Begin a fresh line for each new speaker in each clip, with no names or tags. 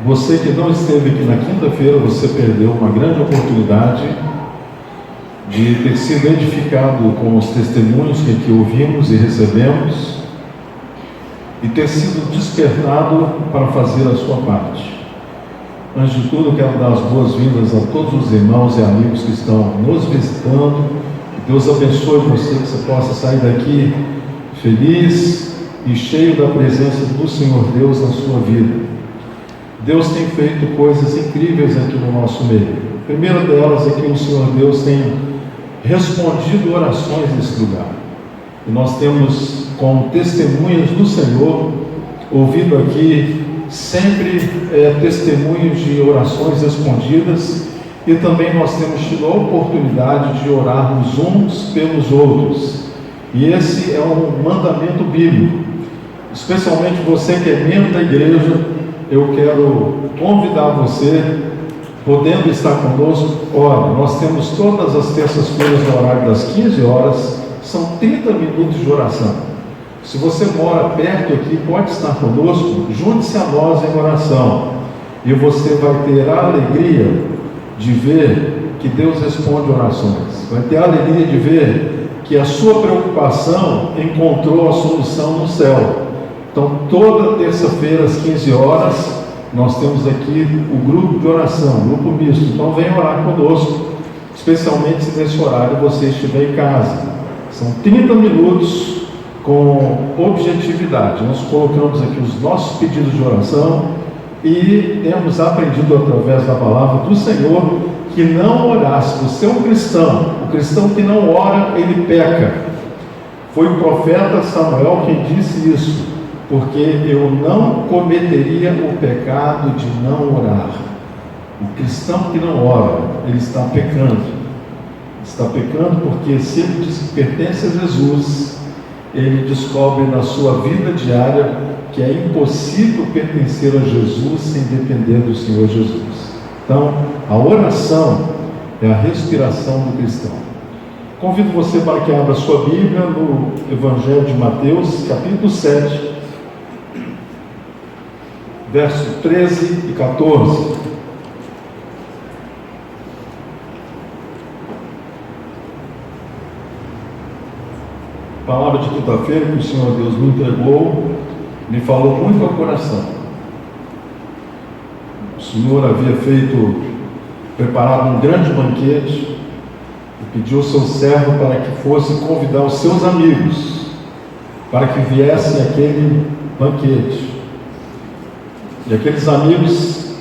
Você que não esteve aqui na quinta-feira, você perdeu uma grande oportunidade de ter sido edificado com os testemunhos que aqui ouvimos e recebemos e ter sido despertado para fazer a sua parte. Antes de tudo, quero dar as boas-vindas a todos os irmãos e amigos que estão nos visitando. Que Deus abençoe você, que você possa sair daqui feliz e cheio da presença do Senhor Deus na sua vida. Deus tem feito coisas incríveis aqui no nosso meio. A primeira delas é que o Senhor Deus tem respondido orações nesse lugar. E nós temos, como testemunhas do Senhor, ouvido aqui sempre testemunhos de orações respondidas, e também nós temos tido a oportunidade de orarmos uns pelos outros. E esse é um mandamento bíblico. Especialmente você que é membro da igreja, eu quero convidar você, podendo estar conosco. Olha, nós temos todas as terças-feiras no horário das 15 horas, são 30 minutos de oração. Se você mora perto aqui, pode estar conosco, junte-se a nós em oração, e você vai ter a alegria de ver que Deus responde orações, vai ter a alegria de ver que a sua preocupação encontrou a solução no céu. Então, toda terça-feira às 15 horas, nós temos aqui o grupo de oração, o grupo misto. Então, venha orar conosco, especialmente se nesse horário você estiver em casa. São 30 minutos com objetividade. Nós colocamos aqui os nossos pedidos de oração e temos aprendido através da palavra do Senhor que não orar. Se você é um cristão, o cristão que não ora, ele peca. Foi o profeta Samuel quem disse isso. Porque eu não cometeria o pecado de não orar. O cristão que não ora, ele está pecando. Está pecando porque se ele diz que pertence a Jesus, ele descobre na sua vida diária que é impossível pertencer a Jesus sem depender do Senhor Jesus. Então, a oração é a respiração do cristão. Convido você para que abra sua Bíblia no Evangelho de Mateus, capítulo 7, verso 13 e 14. Palavra de quinta-feira que o Senhor Deus me entregou, me falou muito ao coração. O Senhor havia preparado um grande banquete e pediu ao seu servo para que fosse convidar os seus amigos para que viessem àquele banquete. E aqueles amigos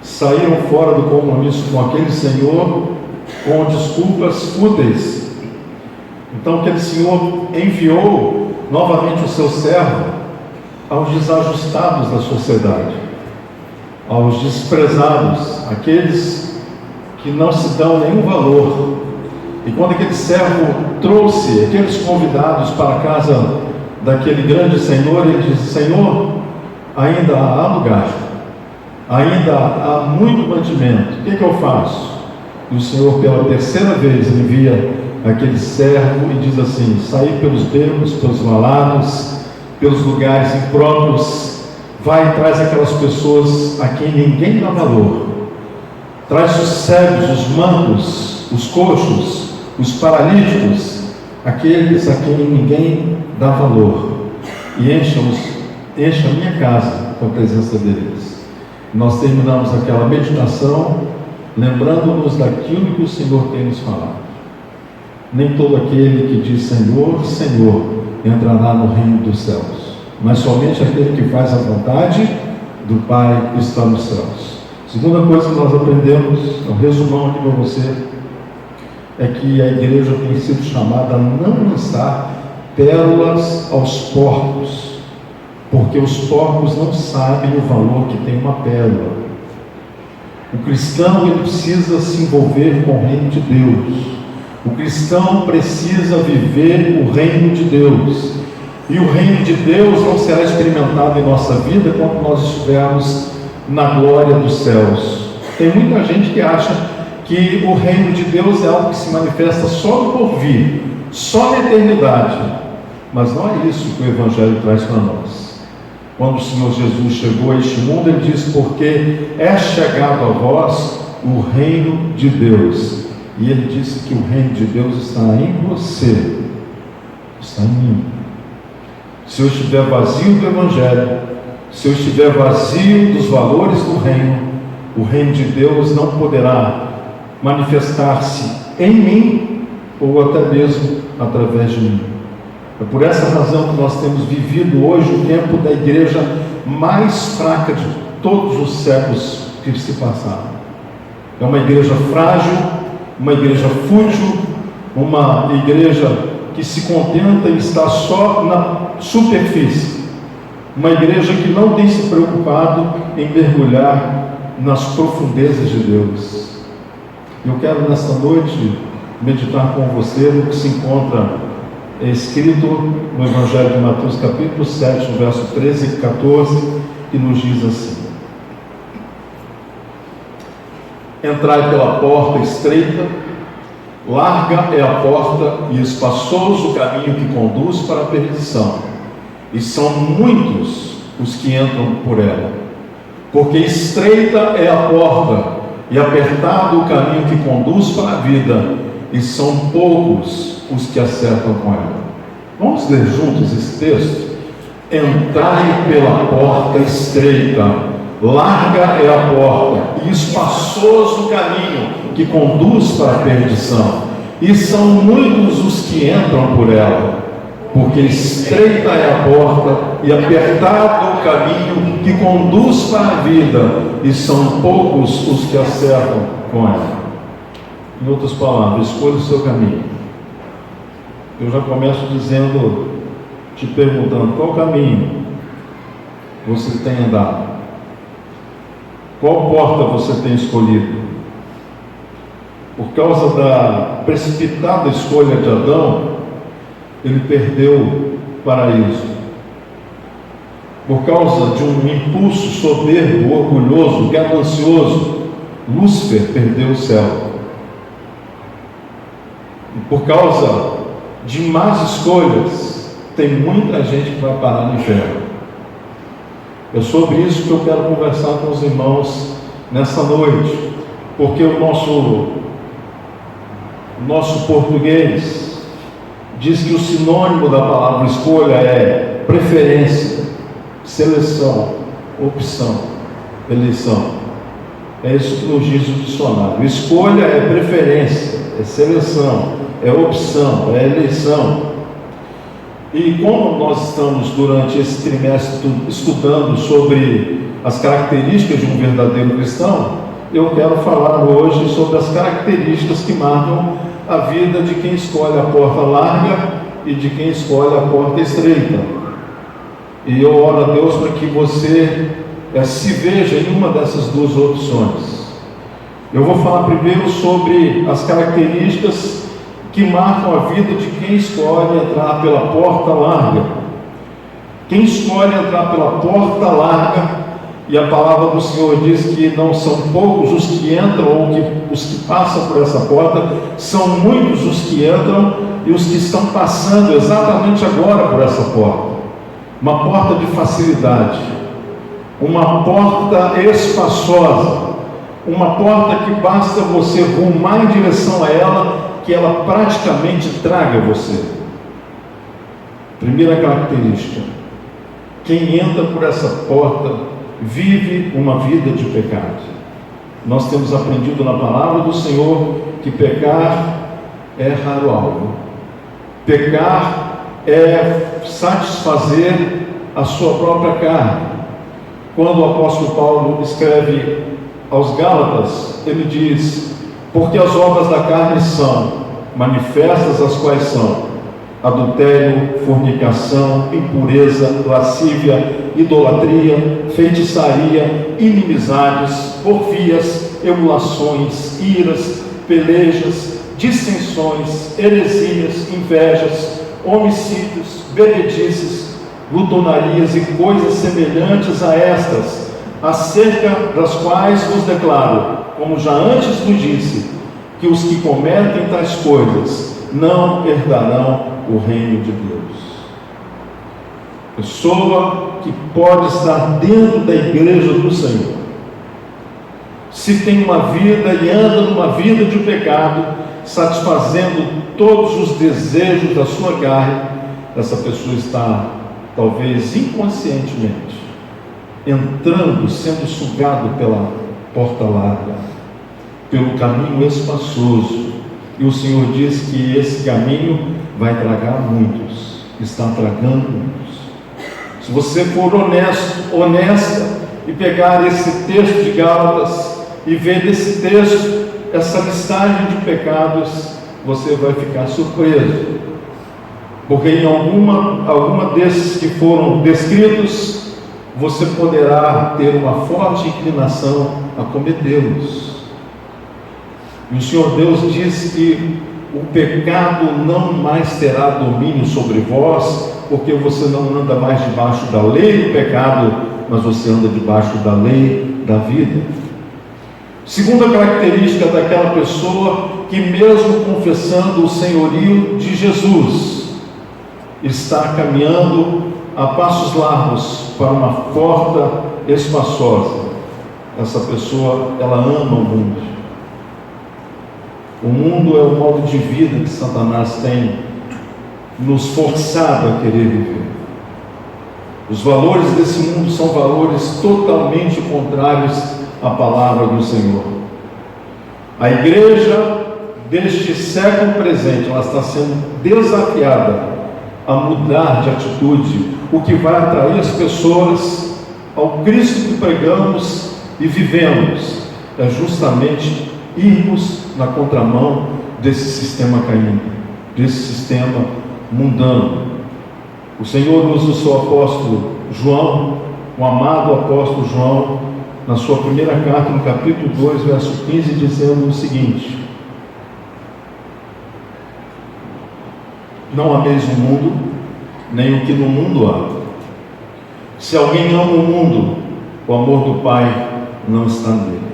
saíram fora do compromisso com aquele Senhor com desculpas fúteis. Então aquele Senhor enviou novamente o seu servo aos desajustados da sociedade, aos desprezados, aqueles que não se dão nenhum valor. E quando aquele servo trouxe aqueles convidados para a casa daquele grande Senhor, ele disse: Senhor, ainda há lugar, ainda há muito mantimento, o que eu faço? E o Senhor pela terceira vez envia aquele servo e diz assim: sair pelos becos, pelos valados, pelos lugares impróprios, vai e traz aquelas pessoas a quem ninguém dá valor, traz os cegos, os mancos, os coxos, os paralíticos, aqueles a quem ninguém dá valor, e encha a minha casa com a presença deles. Nós terminamos aquela meditação lembrando-nos daquilo que o Senhor tem nos falado. Nem todo aquele que diz Senhor, Senhor, entrará no reino dos céus, mas somente aquele que faz a vontade do Pai que está nos céus. Segunda coisa que nós aprendemos, um resumão aqui para você, é que a igreja tem sido chamada a não lançar pérolas aos porcos, porque os porcos não sabem o valor que tem uma pérola. O cristão, ele precisa se envolver com o reino de Deus. O cristão precisa viver o reino de Deus. E o reino de Deus não será experimentado em nossa vida quando nós estivermos na glória dos céus. Tem muita gente que acha que o reino de Deus é algo que se manifesta só no porvir, só na eternidade. Mas não é isso que o Evangelho traz para nós. quando o Senhor Jesus chegou a este mundo, ele disse: porque é chegado a vós o reino de Deus. E ele disse que o reino de Deus está em você, está em mim. Se eu estiver vazio do Evangelho, se eu estiver vazio dos valores do reino, o reino de Deus não poderá manifestar-se em mim ou até mesmo através de mim. É por essa razão que nós temos vivido hoje o tempo da igreja mais fraca de todos os séculos que se passaram. É uma igreja frágil, uma igreja fútil, uma igreja que se contenta em estar só na superfície, uma igreja que não tem se preocupado em mergulhar nas profundezas de Deus. Eu quero nesta noite meditar com você no que se encontra escrito no Evangelho de Mateus capítulo 7, no verso 13 e 14, que nos diz assim: entrai pela porta estreita, larga é a porta e espaçoso o caminho que conduz para a perdição, e são muitos os que entram por ela. Porque estreita é a porta e apertado o caminho que conduz para a vida, e são poucos os que acertam com ela. Vamos ler juntos esse texto? Entrai pela porta estreita, larga é a porta e espaçoso o caminho que conduz para a perdição, e são muitos os que entram por ela. Porque estreita é a porta e apertado o caminho que conduz para a vida, e são poucos os que acertam com ela. Em outras palavras, escolha o seu caminho. Eu já começo dizendo, te perguntando: qual caminho você tem andado? Qual porta você tem escolhido? Por causa da precipitada escolha de Adão, ele perdeu o paraíso. Por causa de um impulso soberbo, orgulhoso, ganancioso, Lúcifer perdeu o céu. E por causa de más escolhas, tem muita gente que vai parar no inferno. É sobre isso que eu quero conversar com os irmãos nessa noite, porque o nosso português diz que o sinônimo da palavra escolha é preferência, seleção, opção, eleição. É isso que nos diz o dicionário. Escolha é preferência, é seleção, é opção, é eleição. E como nós estamos durante esse trimestre estudando sobre as características de um verdadeiro cristão, eu quero falar hoje sobre as características que marcam a vida de quem escolhe a porta larga e de quem escolhe a porta estreita. E eu oro a Deus para que você se veja em uma dessas duas opções. Eu vou falar primeiro sobre as características que marcam a vida de quem escolhe entrar pela porta larga. Quem escolhe entrar pela porta larga, e a palavra do Senhor diz que não são poucos os que entram ou os que passam por essa porta, são muitos os que entram e os que estão passando exatamente agora por essa porta. Uma porta de facilidade, uma porta espaçosa, uma porta que basta você rumar em direção a ela, que ela praticamente traga você. Primeira característica: quem entra por essa porta vive uma vida de pecado. Nós temos aprendido na palavra do Senhor que pecar é raro alvo. Pecar é satisfazer a sua própria carne. Quando o apóstolo Paulo escreve aos Gálatas, ele diz: porque as obras da carne são manifestas, as quais são adultério, fornicação, impureza, lascívia, idolatria, feitiçaria, inimizades, porfias, emulações, iras, pelejas, dissensões, heresias, invejas, homicídios, bebedices, glutonarias e coisas semelhantes a estas, acerca das quais vos declaro, como já antes vos disse, que os que cometem tais coisas não herdarão o reino de Deus. Pessoa que pode estar dentro da igreja do Senhor. Se tem uma vida e anda numa vida de pecado, satisfazendo todos os desejos da sua carne, essa pessoa está, talvez inconscientemente, entrando, sendo sugado pela porta larga, pelo caminho espaçoso. E o Senhor diz que esse caminho vai tragar muitos, está tragando muitos. Se você for honesto, honesta, e pegar esse texto de Gálatas e ver nesse texto essa listagem de pecados, você vai ficar surpreso, porque em alguma desses que foram descritos, você poderá ter uma forte inclinação a cometê-los. E o Senhor Deus diz que o pecado não mais terá domínio sobre vós, porque você não anda mais debaixo da lei do pecado, mas você anda debaixo da lei da vida. Segunda característica daquela pessoa que, mesmo confessando o senhorio de Jesus, está caminhando a passos largos para uma porta espaçosa. Essa pessoa, ela ama o mundo. O mundo é o modo de vida que Satanás tem nos forçado a querer viver. Os valores desse mundo são valores totalmente contrários à palavra do Senhor. A igreja deste século presente, ela está sendo desafiada a mudar de atitude, o que vai atrair as pessoas ao Cristo que pregamos e vivemos, é justamente irmos na contramão desse sistema caído, desse sistema mundano. O Senhor usa o seu apóstolo João, o amado apóstolo João, na sua primeira carta, no capítulo 2, verso 15, dizendo o seguinte: não ameis o mundo, nem o que no mundo há. Se alguém ama o mundo, o amor do Pai não está nele.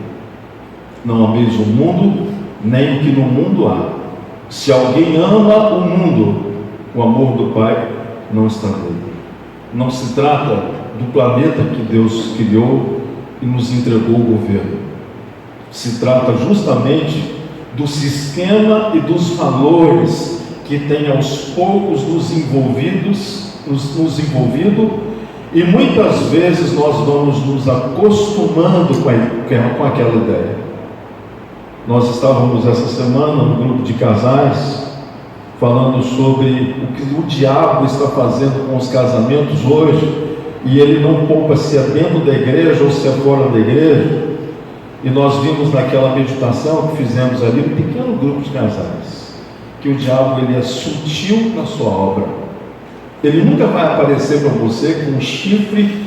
Não ameis o mundo, nem o que no mundo há. Se alguém ama o mundo, o amor do Pai não está nele. Não se trata do planeta que Deus criou e nos entregou o governo. Se trata justamente do sistema e dos valores que tem aos poucos nos envolvido, e muitas vezes nós vamos nos acostumando com aquela ideia. Nós estávamos essa semana no grupo de casais falando sobre o que o diabo está fazendo com os casamentos hoje, e ele não poupa se é dentro da igreja ou se é fora da igreja. E nós vimos naquela meditação que fizemos ali, um pequeno grupo de casais, que o diabo, ele é sutil na sua obra. Ele nunca vai aparecer para você com um chifre,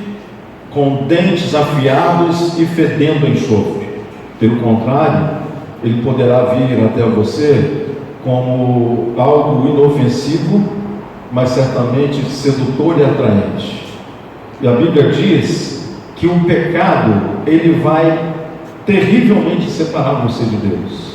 com dentes afiados e fedendo a enxofre. Pelo contrário, ele poderá vir até você como algo inofensivo, mas certamente sedutor e atraente. E a Bíblia diz que o pecado, ele vai terrivelmente separar você de Deus.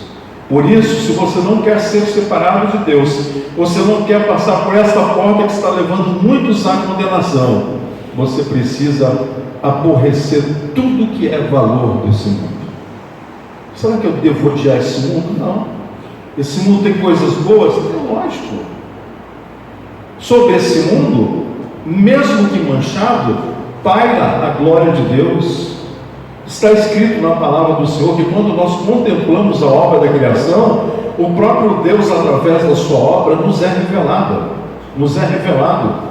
Por isso, se você não quer ser separado de Deus, você não quer passar por esta porta que está levando muitos à condenação, você precisa aborrecer tudo que é valor desse mundo. Será que eu devo odiar esse mundo? Não. Esse mundo tem coisas boas? É lógico. Sobre esse mundo, mesmo que manchado, paira a glória de Deus. Está escrito na palavra do Senhor que quando nós contemplamos a obra da criação, o próprio Deus, através da sua obra, nos é revelado.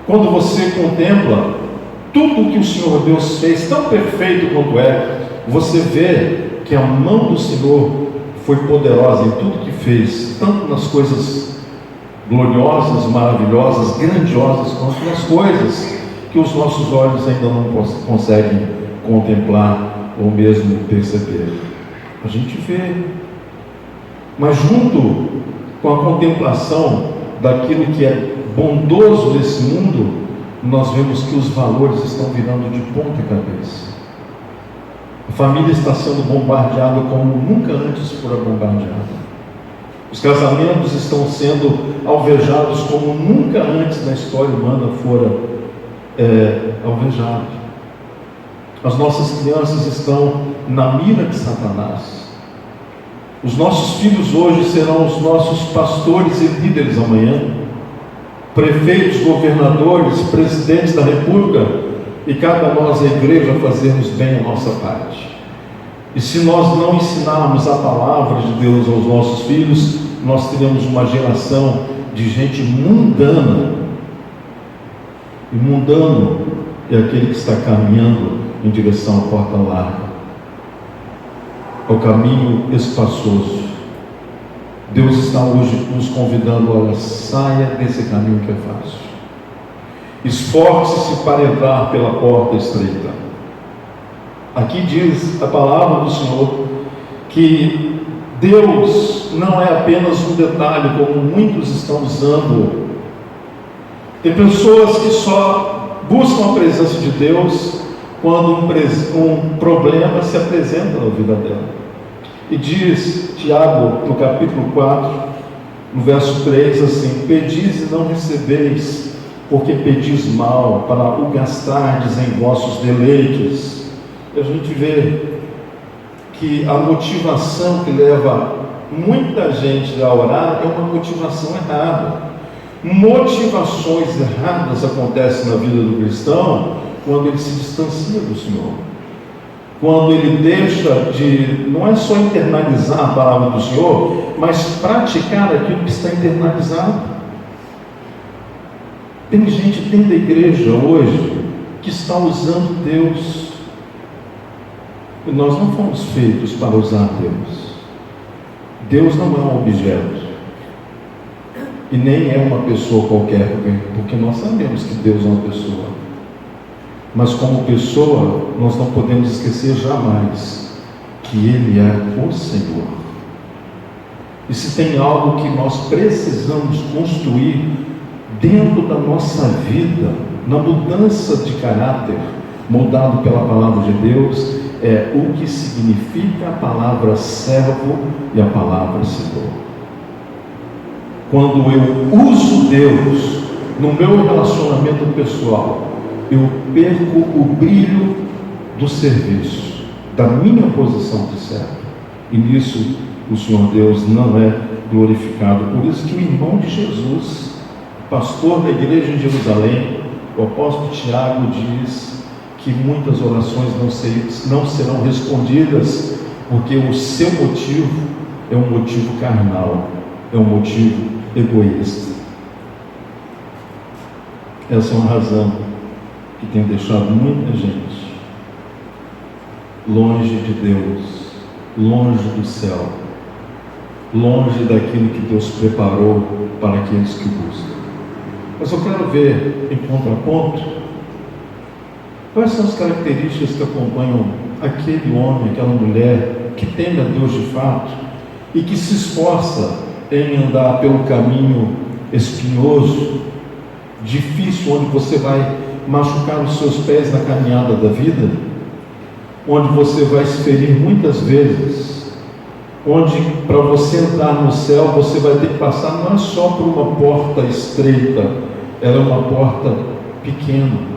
Quando você contempla tudo que o Senhor Deus fez, tão perfeito quanto é, você vê que a mão do Senhor foi poderosa em tudo que fez, tanto nas coisas gloriosas, maravilhosas, grandiosas, quanto nas coisas que os nossos olhos ainda não conseguem contemplar ou mesmo perceber. A gente vê, mas junto com a contemplação daquilo que é bondoso nesse mundo, nós vemos que os valores estão virando de ponta cabeça. A família está sendo bombardeada como nunca antes fora bombardeada. Os casamentos estão sendo alvejados como nunca antes na história humana fora alvejado. As nossas crianças estão na mira de Satanás. Os nossos filhos hoje serão os nossos pastores e líderes amanhã, prefeitos, governadores, presidentes da República, e cabe a nós, a igreja, fazermos bem a nossa parte. E se nós não ensinarmos a palavra de Deus aos nossos filhos, nós teremos uma geração de gente mundana. E mundano é aquele que está caminhando em direção à porta larga, ao caminho espaçoso. Deus está hoje nos convidando: olha, saia desse caminho que é fácil. Esforce-se para entrar pela porta estreita. Aqui diz a palavra do Senhor que Deus não é apenas um detalhe, como muitos estão usando. Tem pessoas que só buscam a presença de Deus quando um problema se apresenta na vida dela. E diz Tiago, no capítulo 4, no verso 3, assim: pedis e não recebeis, porque pedis mal, para o gastardes em vossos deleites. E a gente vê que a motivação que leva muita gente a orar é uma motivação errada. Motivações erradas acontecem na vida do cristão quando ele se distancia do Senhor, quando ele deixa de, não é só internalizar a palavra do Senhor, mas praticar aquilo que está internalizado. Tem gente dentro da igreja hoje que está usando Deus, e nós não fomos feitos para usar Deus. Deus não é um objeto, e nem é uma pessoa qualquer, porque nós sabemos que Deus é uma pessoa, mas como pessoa, nós não podemos esquecer jamais que Ele é o Senhor. E se tem algo que nós precisamos construir dentro da nossa vida, na mudança de caráter, moldado pela palavra de Deus, é o que significa a palavra servo e a palavra Senhor. Quando eu uso Deus no meu relacionamento pessoal, eu perco o brilho do serviço, da minha posição de servo, e nisso o Senhor Deus não é glorificado. Por isso que o irmão de Jesus, pastor da igreja em Jerusalém, o apóstolo Tiago, diz que muitas orações não serão respondidas, porque o seu motivo é um motivo carnal, é um motivo egoísta. Essa é uma razão que tem deixado muita gente longe de Deus, longe do céu, longe daquilo que Deus preparou para aqueles que buscam. Mas eu quero ver, em contraponto, quais são as características que acompanham aquele homem, aquela mulher que teme a Deus de fato e que se esforça em andar pelo caminho espinhoso, difícil, onde você vai machucar os seus pés na caminhada da vida, onde você vai se ferir muitas vezes, onde para você entrar no céu você vai ter que passar não é só por uma porta estreita, ela é uma porta pequena.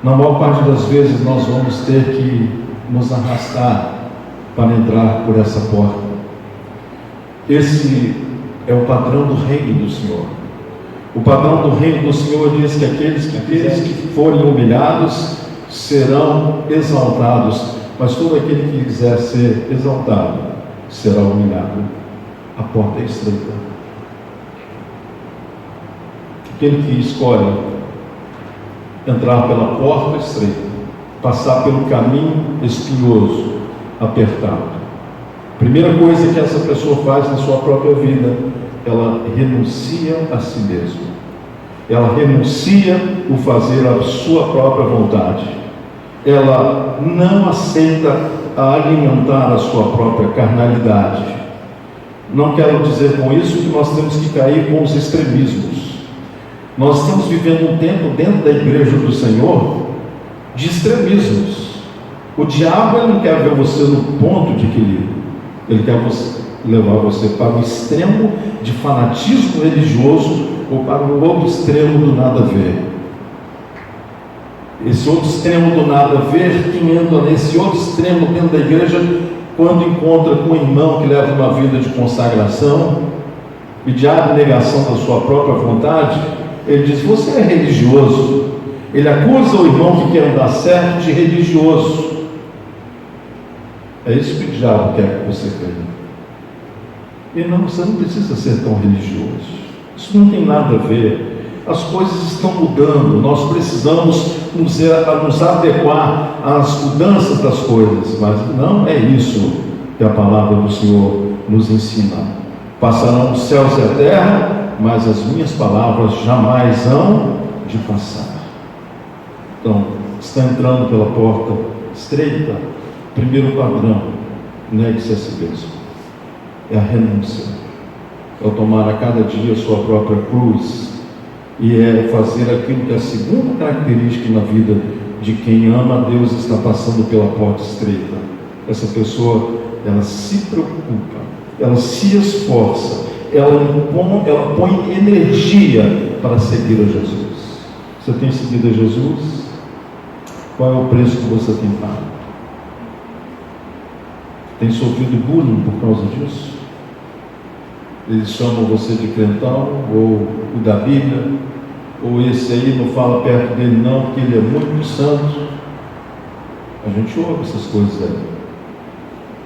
Na maior parte das vezes nós vamos ter que nos arrastar para entrar por essa porta. Esse é o padrão do reino do Senhor. O padrão do reino do Senhor diz que aqueles que forem humilhados serão exaltados, mas todo aquele que quiser ser exaltado será humilhado. A porta é estreita. Aquele que escolhe entrar pela porta estreita, passar pelo caminho espinhoso, apertado, primeira coisa que essa pessoa faz na sua própria vida, ela renuncia a si mesma. Ela renuncia o fazer a sua própria vontade. Ela não aceita alimentar a sua própria carnalidade. Não quero dizer com isso que nós temos que cair com os extremismos. Nós estamos vivendo um tempo dentro da igreja do Senhor de extremismos. O diabo ele não quer ver você no ponto de equilíbrio. Ele quer levar você para o extremo de fanatismo religioso ou para o outro extremo do nada a ver. esse outro extremo do nada a ver, quem entra nesse outro extremo dentro da igreja, quando encontra com um irmão que leva uma vida de consagração e de abnegação da sua própria vontade, ele diz: você é religioso. Ele acusa o irmão que quer andar certo de religioso. É isso que o diabo quer que você creia. E não, você não precisa ser tão religioso. Isso não tem nada a ver. As coisas estão mudando. Nós precisamos nos adequar às mudanças das coisas. Mas não é isso que a palavra do Senhor nos ensina. Passarão os céus e a terra, mas as minhas palavras jamais hão de passar. Então, está entrando pela porta estreita. Primeiro padrão, negue-se a si mesmo. É a renúncia. É tomar a cada dia a sua própria cruz. E é fazer aquilo que é a segunda característica na vida de quem ama a Deus, está passando pela porta estreita. Essa pessoa, ela se preocupa, ela se esforça, ela põe energia para seguir a Jesus. Você tem seguido a Jesus? Qual é o preço que você tem pago? Tem sofrido bullying por causa disso? Eles chamam você de crentão, ou o da Bíblia, ou esse aí não fala perto dele não, porque ele é muito santo. A gente ouve essas coisas aí.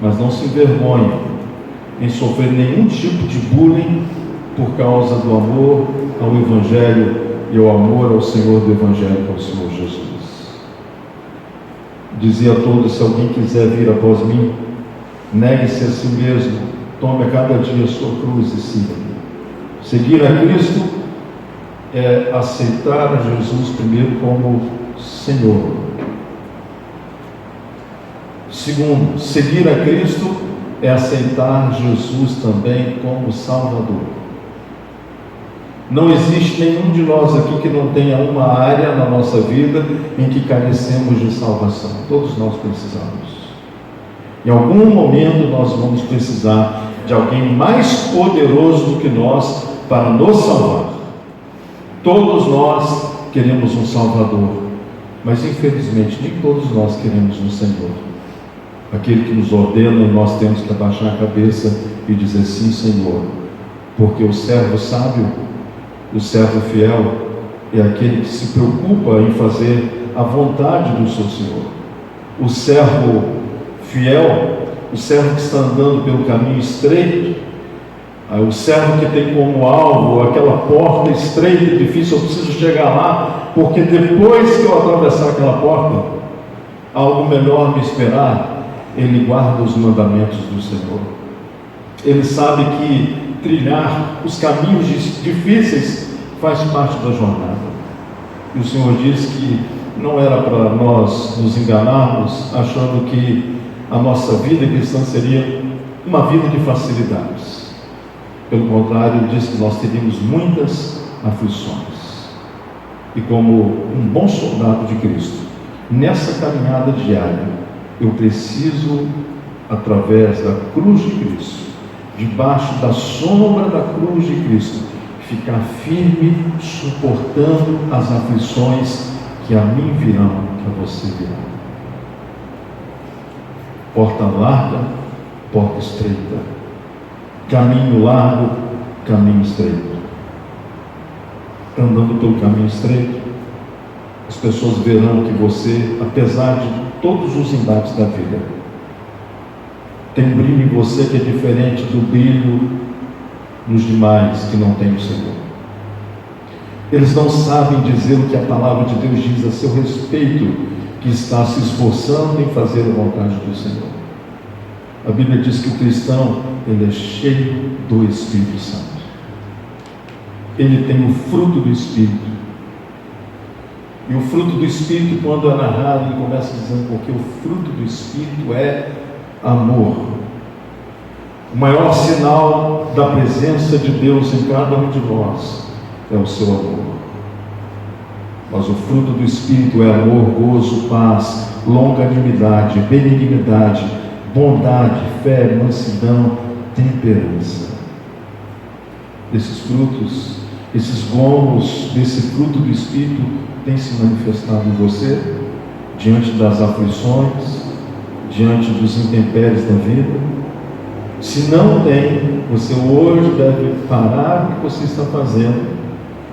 Mas não se envergonhe em sofrer nenhum tipo de bullying por causa do amor ao Evangelho e ao amor ao Senhor do Evangelho, ao Senhor Jesus. Dizia a todos: se alguém quiser vir após mim, negue-se a si mesmo, tome a cada dia a sua cruz e siga-me. Seguir a Cristo é aceitar a Jesus primeiro como Senhor. Segundo, seguir a Cristo é aceitar Jesus também como Salvador. Não existe nenhum de nós aqui que não tenha uma área na nossa vida em que carecemos de salvação. Todos nós precisamos. Em algum momento nós vamos precisar de alguém mais poderoso do que nós para nos salvar. Todos nós queremos um Salvador, mas infelizmente nem todos nós queremos um Senhor. Aquele que nos ordena, e nós temos que abaixar a cabeça e dizer: sim, Senhor, porque o servo sábio, o servo fiel, é aquele que se preocupa em fazer a vontade do seu Senhor. O servo fiel, o servo que está andando pelo caminho estreito, o servo que tem como alvo aquela porta estreita e difícil, eu preciso chegar lá, porque depois que eu atravessar aquela porta, algo melhor me esperar. Ele guarda os mandamentos do Senhor. Ele sabe que trilhar os caminhos difíceis faz parte da jornada. E o Senhor diz que não era para nós nos enganarmos achando que a nossa vida cristã seria uma vida de facilidades. Pelo contrário, ele diz que nós teríamos muitas aflições. E como um bom soldado de Cristo, nessa caminhada diária, eu preciso, através da cruz de Cristo, debaixo da sombra da cruz de Cristo, ficar firme, suportando as aflições que a mim virão, que a você virão. Porta larga, porta estreita. Caminho largo, caminho estreito. Andando pelo caminho estreito, as pessoas verão que você, apesar de todos os embates da vida, tem um brilho em você que é diferente do brilho nos demais que não têm o Senhor. Eles não sabem dizer o que a palavra de Deus diz a seu respeito, que está se esforçando em fazer a vontade do Senhor. A Bíblia diz que o cristão, ele é cheio do Espírito Santo. Ele tem o fruto do Espírito. E o fruto do Espírito, quando é narrado, ele começa dizendo: porque o fruto do Espírito é amor. O maior sinal da presença de Deus em cada um de nós é o seu amor. Mas o fruto do Espírito é amor, gozo, paz, longanimidade, benignidade, bondade, fé, mansidão, temperança. Esses frutos Esses gomos desse fruto do Espírito têm se manifestado em você, diante das aflições, diante dos intempéries da vida? Se não tem, você hoje deve parar o que você está fazendo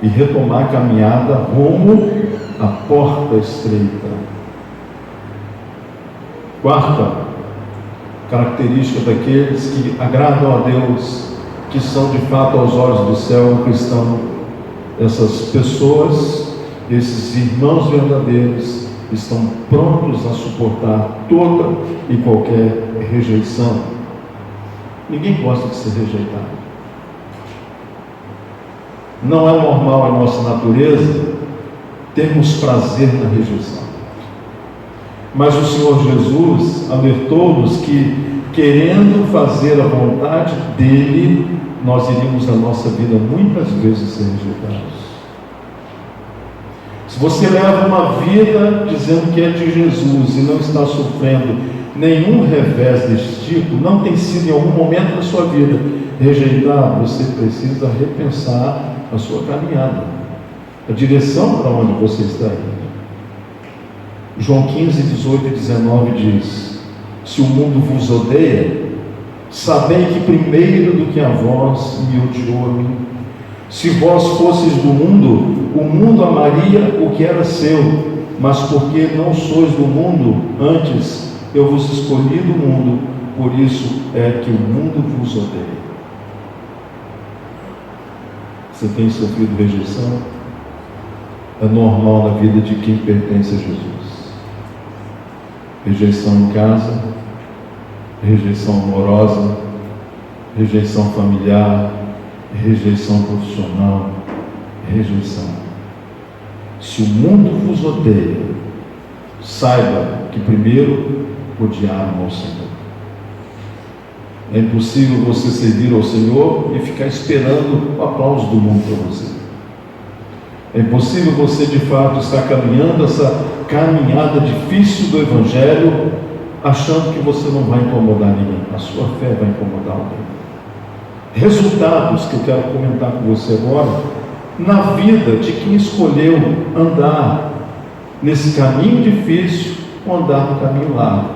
e retomar a caminhada rumo à porta estreita. Quarta característica daqueles que agradam a Deus, que são de fato aos olhos do céu um cristão. Essas pessoas, esses irmãos verdadeiros, estão prontos a suportar toda e qualquer rejeição. Ninguém gosta de ser rejeitado. Não é normal em nossa natureza termos prazer na rejeição. Mas o Senhor Jesus alertou-nos que, querendo fazer a vontade dEle, nós iríamos na nossa vida muitas vezes ser rejeitados. Se você leva uma vida dizendo que é de Jesus e não está sofrendo nenhum revés desse tipo, não tem sido em algum momento da sua vida rejeitado, você precisa repensar a sua caminhada, a direção para onde você está indo. João 15, 18 e 19 diz: se o mundo vos odeia, sabei que primeiro do que a vós me odiou a mim. Se vós fosseis do mundo, o mundo amaria o que era seu, mas porque não sois do mundo, antes eu vos escolhi do mundo, por isso é que o mundo vos odeia. Você tem sofrido rejeição? É normal na vida de quem pertence a Jesus. Rejeição em casa, rejeição amorosa, rejeição familiar, rejeição profissional, rejeição. Se o mundo vos odeia, saiba que primeiro odiaram ao Senhor. É impossível você servir ao Senhor e ficar esperando o aplauso do mundo para você. É impossível você de fato estar caminhando essa caminhada difícil do Evangelho achando que você não vai incomodar ninguém. A sua fé vai incomodar alguém. Resultados que eu quero comentar com você agora na vida de quem escolheu andar nesse caminho difícil ou andar no caminho largo.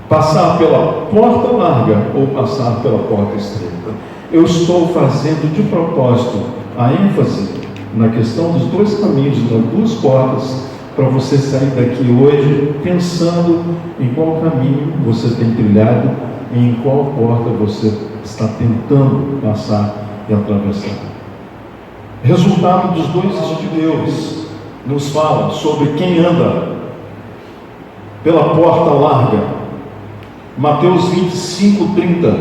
Passar pela porta larga ou passar pela porta estreita. Eu estou fazendo de propósito a ênfase na questão dos dois caminhos, das duas portas, para você sair daqui hoje pensando em qual caminho você tem trilhado e em qual porta você está tentando passar e atravessar. Resultado dos dois de Deus nos fala sobre quem anda pela porta larga. Mateus 25, 30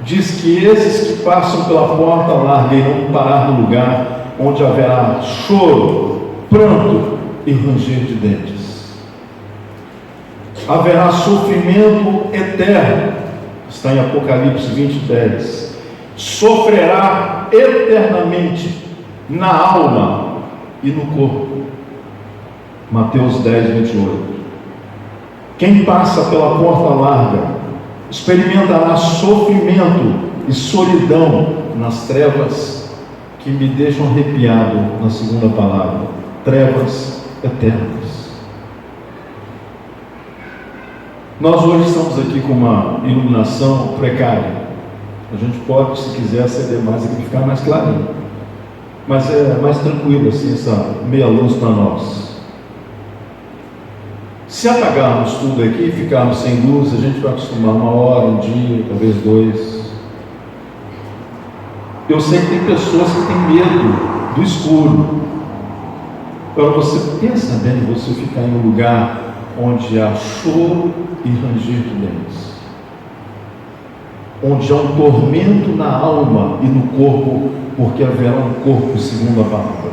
diz que esses que passam pela porta larga irão parar no lugar onde haverá choro, pranto e ranger de dentes. Haverá sofrimento eterno, está em Apocalipse 20, 10. Sofrerá eternamente na alma e no corpo. Mateus 10, 28. Quem passa pela porta larga experimentará sofrimento e solidão nas trevas que me deixam arrepiado na segunda palavra, trevas eternas. Nós hoje estamos aqui com uma iluminação precária. A gente pode, se quiser, acender mais aqui, ficar mais clarinho, mas é mais tranquilo assim, essa meia luz para nós. Se apagarmos tudo aqui e ficarmos sem luz, a gente vai acostumar 1 hora, 1 dia, talvez 2. Eu sei que tem pessoas que têm medo do escuro. Agora você pensa bem em você ficar em um lugar onde há choro e ranger de dentes, onde há um tormento na alma e no corpo, porque haverá um corpo segundo a palavra.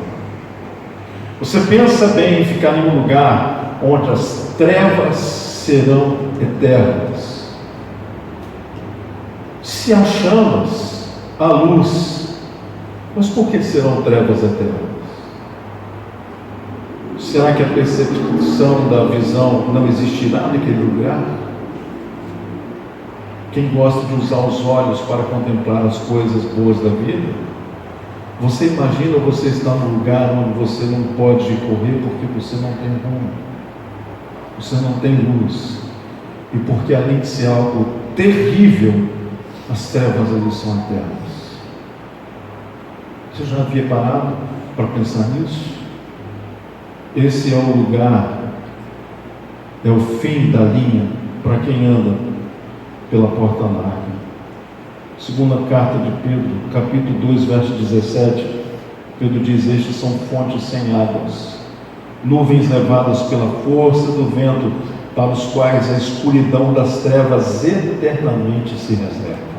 Você pensa bem em ficar em um lugar onde as trevas serão eternas. Se há chamas, há luz, mas por que serão trevas eternas? Será que a percepção da visão não existirá naquele lugar? Quem gosta de usar os olhos para contemplar as coisas boas da vida, Você imagina você estar num lugar onde você não pode correr porque você não tem rumo, você não tem luz, e porque além de ser algo terrível, as trevas ali são eternas. Você já havia parado para pensar nisso? Esse é o lugar, é o fim da linha para quem anda pela porta larga. Segunda carta de Pedro, capítulo 2, verso 17, Pedro diz: estes são fontes sem águas, nuvens levadas pela força do vento, para os quais a escuridão das trevas eternamente se reserva.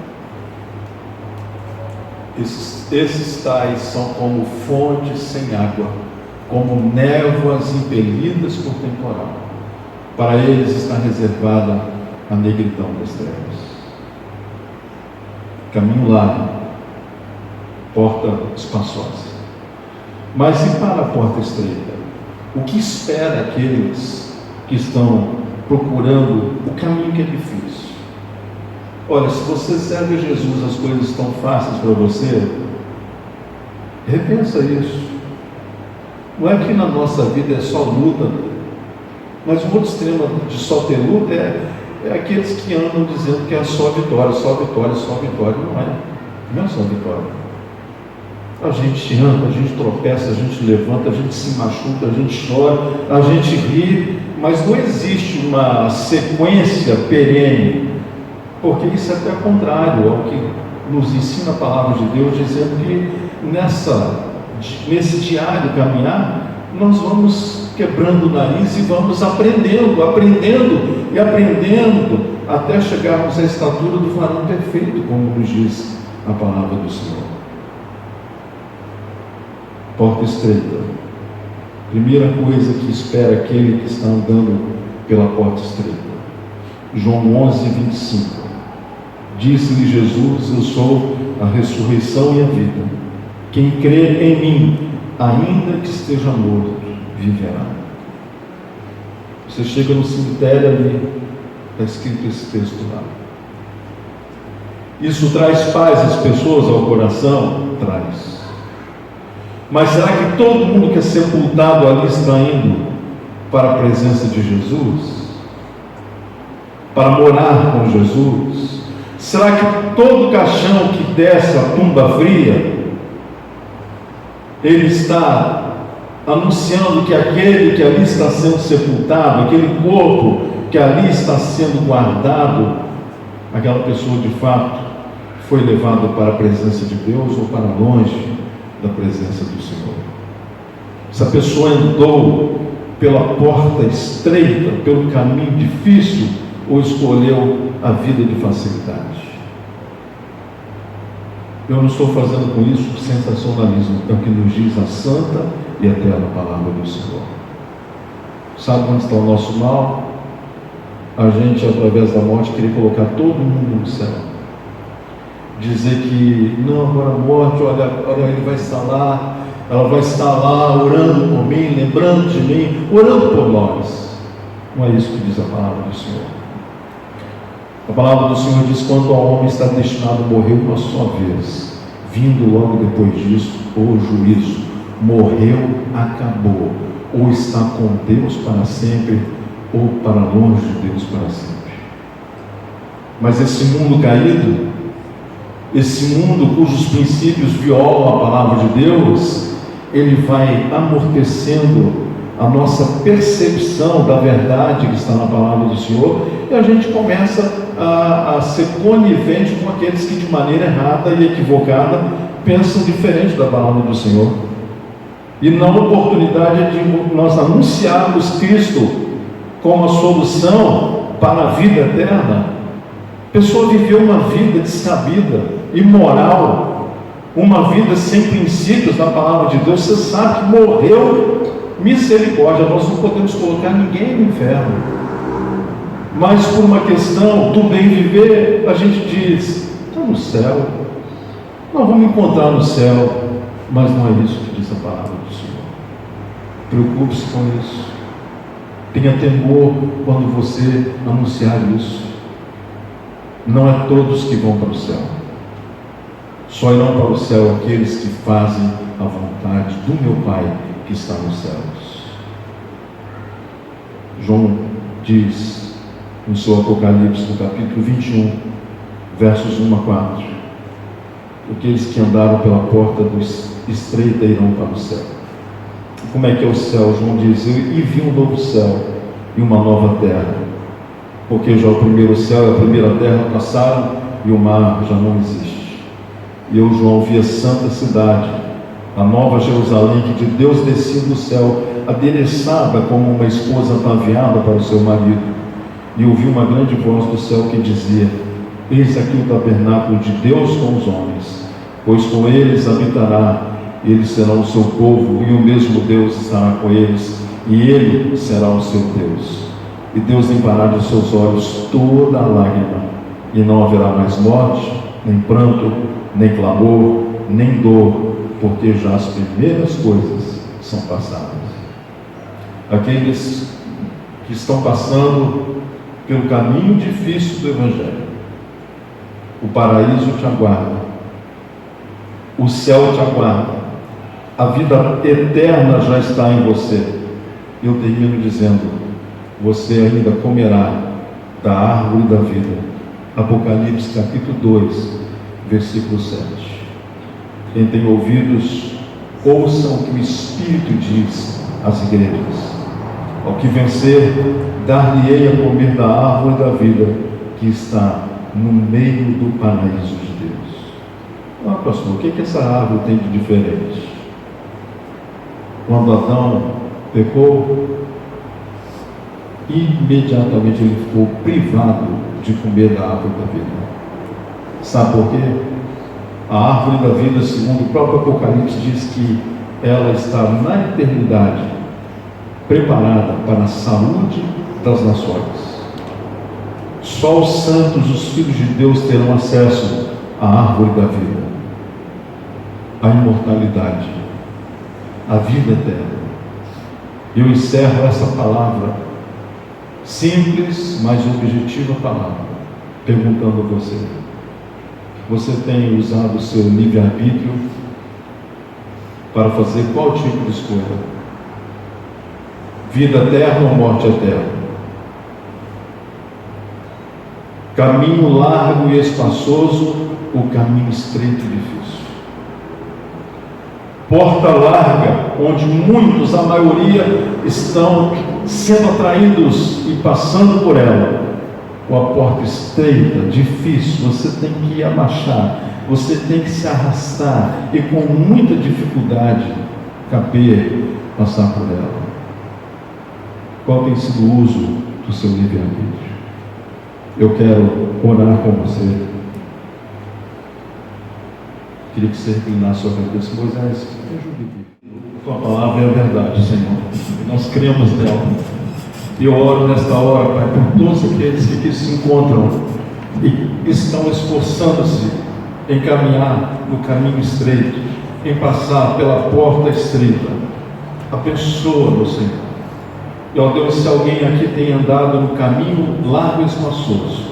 Esses tais são como fontes sem água, como névoas impelidas por temporal. Para eles está reservada a negridão das trevas. Caminho largo, porta espaçosa. Mas e para a porta estreita? O que espera aqueles que estão procurando o caminho que é difícil? Olha, se você serve a Jesus, as coisas estão fáceis para você, repensa isso. Não é que na nossa vida é só luta, mas o outro extremo de só ter luta é aqueles que andam dizendo que é só vitória, só vitória, só vitória. Não é só vitória. A gente anda, a gente tropeça, a gente levanta, a gente se machuca, a gente chora, a gente ri, mas não existe uma sequência perene, porque isso é até contrário ao que nos ensina a palavra de Deus, dizendo que nesse diário caminhar, nós vamos quebrando o nariz e vamos aprendendo até chegarmos à estatura do varão perfeito, como nos diz a palavra do Senhor. Porta estreita. Primeira coisa que espera aquele que está andando pela porta estreita. João 11, 25. Disse-lhe Jesus: eu sou a ressurreição e a vida. Quem crê em mim, ainda que esteja morto, viverá. Você chega no cemitério ali, está escrito esse texto lá. Isso traz paz às pessoas, ao coração? Traz. Mas será que todo mundo que é sepultado ali está indo para a presença de Jesus? Para morar com Jesus? Será que todo caixão que desce a tumba fria, ele está anunciando que aquele que ali está sendo sepultado, aquele corpo que ali está sendo guardado, aquela pessoa de fato foi levada para a presença de Deus ou para longe da presença do Senhor? Essa pessoa andou pela porta estreita, pelo caminho difícil, ou escolheu a vida de facilidade? Eu não estou fazendo com isso sensacionalismo, é o que nos diz a santa e eterna palavra do Senhor. Sabe onde está o nosso mal? A gente, através da morte, querer colocar todo mundo no céu, dizer que não, agora a morte, olha, ele vai estar lá, ela vai estar lá orando por mim, lembrando de mim, orando por nós. Não é isso que diz a palavra do Senhor. A palavra do Senhor diz: quanto ao homem está destinado a morrer uma só vez, vindo logo depois disso o juízo. Morreu, acabou. Ou está com Deus para sempre, ou para longe de Deus para sempre. Mas esse mundo caído, esse mundo cujos princípios violam a palavra de Deus, ele vai amortecendo a nossa percepção da verdade que está na palavra do Senhor, e a gente começa a ser conivente com aqueles que de maneira errada e equivocada pensam diferente da palavra do Senhor. E na oportunidade de nós anunciarmos Cristo como a solução para a vida eterna, a pessoa viveu uma vida descabida, imoral, uma vida sem princípios da palavra de Deus. Você sabe que morreu, misericórdia, nós não podemos colocar ninguém no inferno, mas por uma questão do bem viver, a gente diz: está no céu, nós vamos encontrar no céu. Mas não é isso que diz a palavra do Senhor. Preocupe-se com isso, tenha temor quando você anunciar isso. Não é todos que vão para o céu, só irão para o céu aqueles que fazem a vontade do meu Pai que está nos céus. João diz no seu Apocalipse, no capítulo 21, versos 1 a 4, aqueles que andaram pela porta do estreita irão para o céu. Como é que é o céu? João diz: e vi um novo céu e uma nova terra, porque já o primeiro céu e a primeira terra passaram e o mar já não existe. E eu, João, vi a santa cidade, a nova Jerusalém, que de Deus descia do céu, adereçada como uma esposa ataviada para o seu marido. E ouvi uma grande voz do céu que dizia: eis aqui o tabernáculo de Deus com os homens, pois com eles habitará, eles serão o seu povo, e o mesmo Deus estará com eles, e ele será o seu Deus. E Deus limpará de seus olhos toda a lágrima, e não haverá mais morte, nem pranto, nem clamor, nem dor, porque já as primeiras coisas são passadas. Aqueles que estão passando pelo caminho difícil do Evangelho, o paraíso te aguarda, o céu te aguarda, a vida eterna já está em você. Eu termino dizendo: você ainda comerá da árvore da vida. Apocalipse capítulo 2, versículo 7. Quem tem ouvidos, ouçam o que o Espírito diz às igrejas. Ao que vencer, dar-lhe-ei a comer da árvore da vida, que está no meio do paraíso de Deus. Pastor, o que essa árvore tem de diferente? Quando Adão pecou, imediatamente ele ficou privado de comer da árvore da vida. Sabe por quê? A árvore da vida, segundo o próprio Apocalipse, diz que ela está na eternidade preparada para a saúde das nações. Só os santos, os filhos de Deus, terão acesso à árvore da vida, à imortalidade, à vida eterna. Eu encerro essa palavra, simples, mas objetiva palavra, perguntando a você: você tem usado o seu livre-arbítrio para fazer qual tipo de escolha? Vida eterna ou morte eterna? Caminho largo e espaçoso ou caminho estreito e difícil? Porta larga, onde muitos, a maioria, estão sendo atraídos e passando por ela, ou a porta estreita, difícil, você tem que abaixar, você tem que se arrastar e com muita dificuldade caber, passar por ela. Qual tem sido o uso do seu livre-arbítrio? Eu quero orar com você. Queria que você reclinasse sua cabeça. Moisés, me ajude aqui. Tua palavra é a verdade, Senhor. Nós cremos nela. E eu oro nesta hora, Pai, por todos aqueles que aqui se encontram e estão esforçando-se em caminhar no caminho estreito, em passar pela porta estreita. Abençoa, meu Senhor. E, ó Deus, se alguém aqui tem andado no caminho largo e espaçoso,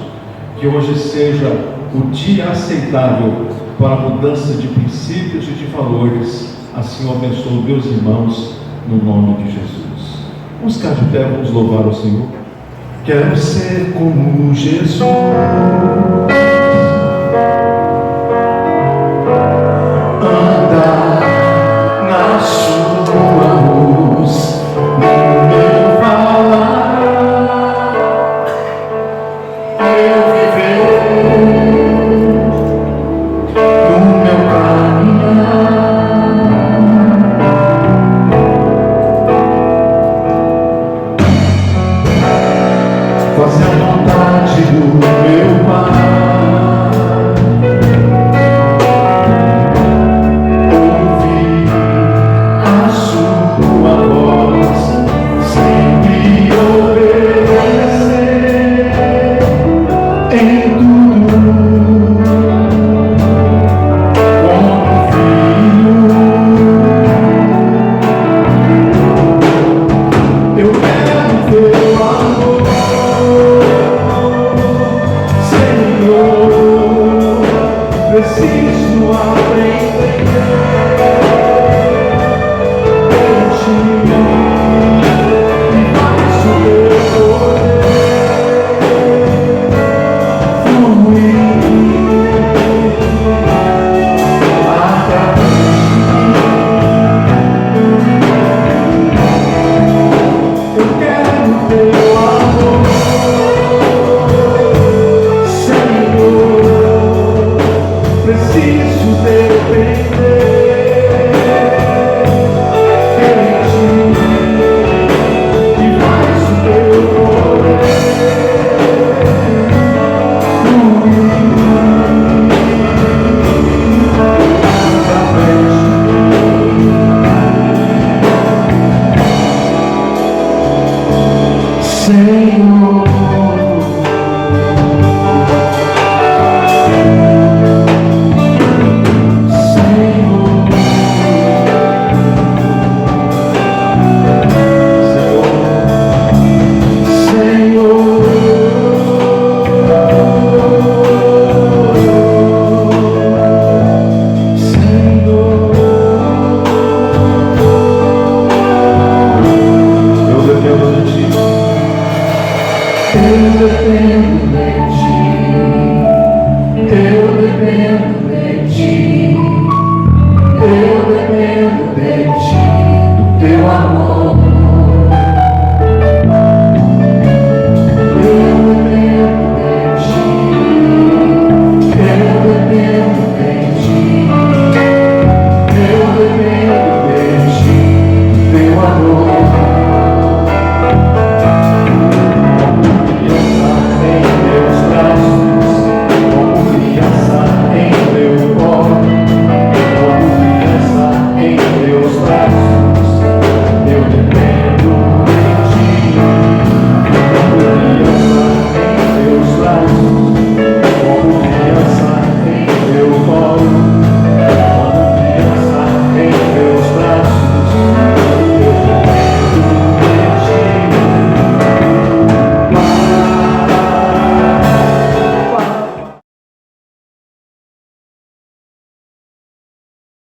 que hoje seja o dia aceitável para a mudança de princípios e de valores. Assim eu abençoo meus irmãos, no nome de Jesus. Vamos ficar de pé, vamos louvar o Senhor. Quero ser como Jesus, andar na sua luz, no meu falar, eu viver no meu caminhar, fazer a vontade do meu Pai. Preciso aprender te amo.